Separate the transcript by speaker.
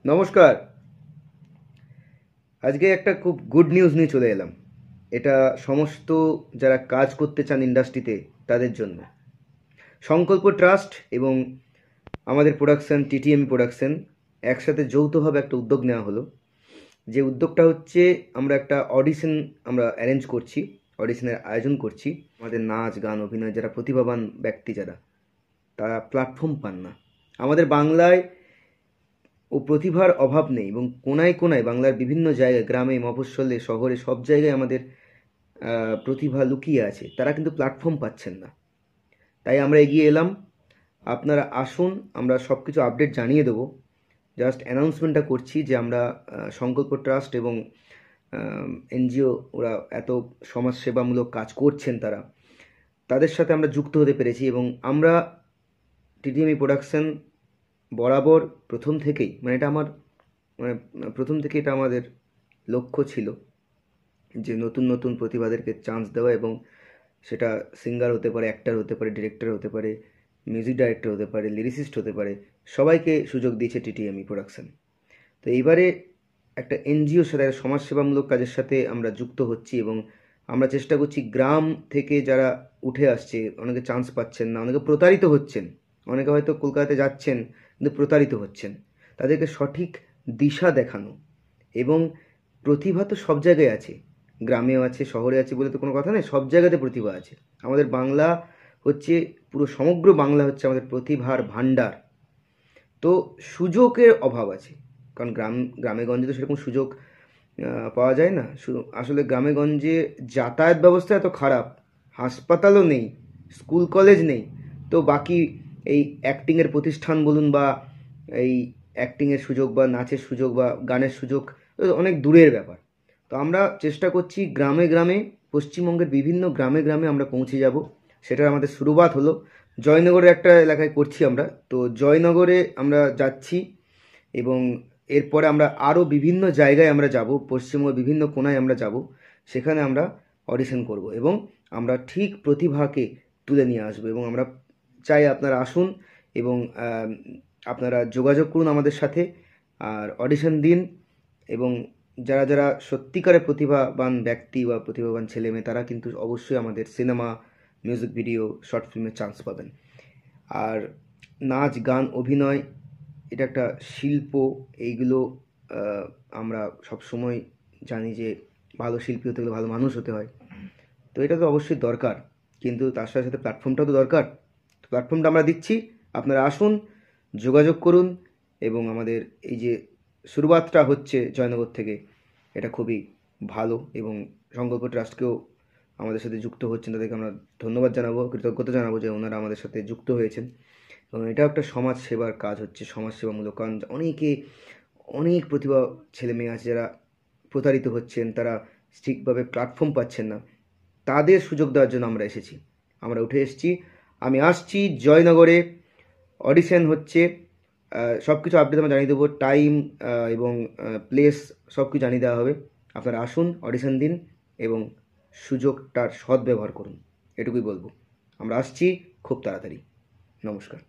Speaker 1: নমস্কার। আজকে একটা খুব গুড নিউজ নিয়ে চলে এলাম। এটা সমস্ত যারা কাজ করতে চান ইন্ডাস্ট্রিতে তাদের জন্য। সংকল্প ট্রাস্ট এবং আমাদের প্রোডাকশন টিটিএম প্রোডাকশন একসাথে যৌথভাবে একটা উদ্যোগ নেওয়া হলো। যে উদ্যোগটা হচ্ছে আমরা একটা অডিশন আমরা অ্যারেঞ্জ করছি, অডিশনের আয়োজন করছি। আমাদের নাচ গান অভিনয় যারা প্রতিভাবান ব্যক্তি যারা, তারা প্ল্যাটফর্ম পান না। আমাদের বাংলায় ও প্রতিভার অভাব নেই এবং কোনায় কোনায় বাংলার বিভিন্ন জায়গায়, গ্রামে, মফস্বলে, শহরে, সব জায়গায় আমাদের প্রতিভা লুকিয়ে আছে। তারা কিন্তু প্ল্যাটফর্ম পাচ্ছেন না। তাই আমরা এগিয়ে এলাম। আপনারা আসুন, আমরা সব কিছু আপডেট জানিয়ে দেবো। জাস্ট অ্যানাউন্সমেন্টটা করছি যে আমরা সংকল্প ট্রাস্ট এবং এনজিও, ওরা এত সমাজসেবামূলক কাজ করছেন, তাদের সাথে আমরা যুক্ত হতে পেরেছি এবং আমরা টিটিএমই প্রোডাকশন বরাবর প্রথম থেকেই, এটা আমার প্রথম থেকে এটা আমাদের লক্ষ্য ছিল যে নতুন নতুন প্রতিভাদেরকে চান্স দেওয়া, এবং সেটা সিঙ্গার হতে পারে, অ্যাক্টর হতে পারে, ডিরেক্টর হতে পারে, মিউজিক ডাইরেক্টর হতে পারে, লিরিসিস্ট হতে পারে, সবাইকে সুযোগ দিয়েছে টিটিএমই প্রোডাকশন। তো এইবারে একটা এনজিওর সাথে, একটা সমাজসেবামূলক কাজের সাথে আমরা যুক্ত হচ্ছি এবং আমরা চেষ্টা করছি গ্রাম থেকে যারা উঠে আসছে, অনেকে চান্স পাচ্ছেন না, অনেকে প্রতারিত হচ্ছেন, অনেকে হয়তো কলকাতাতে যাচ্ছেন কিন্তু প্রতারিত হচ্ছেন, তাদেরকে সঠিক দিশা দেখানো। এবং প্রতিভা তো সব জায়গায় আছে, গ্রামেও আছে, শহরে আছে বলে তো কোনো কথা নেই, সব জায়গাতে প্রতিভা আছে। আমাদের বাংলা হচ্ছে, পুরো সমগ্র বাংলা হচ্ছে আমাদের প্রতিভার ভাণ্ডার। তো সুযোগের অভাব আছে, কারণ গ্রামে গঞ্জে তো সেরকম সুযোগ পাওয়া যায় না। আসলে গ্রামে গঞ্জে যাতায়াত ব্যবস্থা এত খারাপ, হাসপাতালও নেই, স্কুল কলেজ নেই, তো বাকি এই অ্যাক্টিংয়ের প্রতিষ্ঠান বলুন, বা এই অ্যাক্টিংয়ের সুযোগ বা নাচের সুযোগ বা গানের সুযোগ অনেক দূরের ব্যাপার। তো আমরা চেষ্টা করছি গ্রামে গ্রামে, পশ্চিমবঙ্গের বিভিন্ন গ্রামে গ্রামে আমরা পৌঁছে যাব। সেটার আমাদের শুরুয়াত হলো জয়নগরের একটা এলাকায় করছি আমরা। তো জয়নগরে আমরা যাচ্ছি এবং এরপরে আমরা আরও বিভিন্ন জায়গায় আমরা যাব, পশ্চিমবঙ্গের বিভিন্ন কোনায় আমরা যাব, সেখানে আমরা অডিশন করব এবং আমরা ঠিক প্রতিভাকে তুলে নিয়ে আসবো। এবং আমরা চাই আপনারা আসুন এবং আপনারা যোগাযোগ করুন আমাদের সাথে, আর অডিশন দিন। এবং যারা যারা সত্যিকারের প্রতিভাবান ব্যক্তি বা প্রতিভাবান ছেলে মেয়ে, তারা কিন্তু অবশ্যই আমাদের সিনেমা, মিউজিক ভিডিও, শর্ট ফিল্মে চান্স পাবেন। আর নাচ গান অভিনয় এটা একটা শিল্প। এইগুলো আমরা সবসময় জানি যে ভালো শিল্পী হতে গেলে ভালো মানুষ হতে হয়। তো এটা তো অবশ্যই দরকার, কিন্তু তার সাথে সাথে প্ল্যাটফর্মটাও তো দরকার। প্ল্যাটফর্মটা আমরা দিচ্ছি, আপনারা আসুন, যোগাযোগ করুন। এবং আমাদের এই যে শুরুয়াতটা হচ্ছে জয়নগর থেকে, এটা খুবই ভালো। এবং সংকল্প ট্রাস্টকেও আমাদের সাথে যুক্ত হচ্ছেন, তাদেরকে আমরা ধন্যবাদ জানাবো, কৃতজ্ঞতা জানাবো যে ওনারা আমাদের সাথে যুক্ত হয়েছেন। এবং এটাও একটা সমাজ সেবার কাজ হচ্ছে, সমাজসেবামূলক। কারণ অনেক প্রতিভা ছেলে মেয়ে আছে যারা প্রতারিত হচ্ছেন, তারা ঠিকভাবে প্ল্যাটফর্ম পাচ্ছেন না, তাদের সুযোগ দেওয়ার জন্য আমরা এসেছি, আমরা উঠে এসেছি। আমি আসছি জয়নগরে, অডিশন হচ্ছে, সব কিছু আপডেট আমরা জানিয়ে দেবো, টাইম এবং প্লেস সব কিছু জানিয়ে দেওয়া হবে। আপনারা আসুন, অডিশন দিন এবং সুযোগটার সদ্ব্যবহার করুন, এটুকুই বলবো। আমরা আসছি খুব তাড়াতাড়ি। নমস্কার।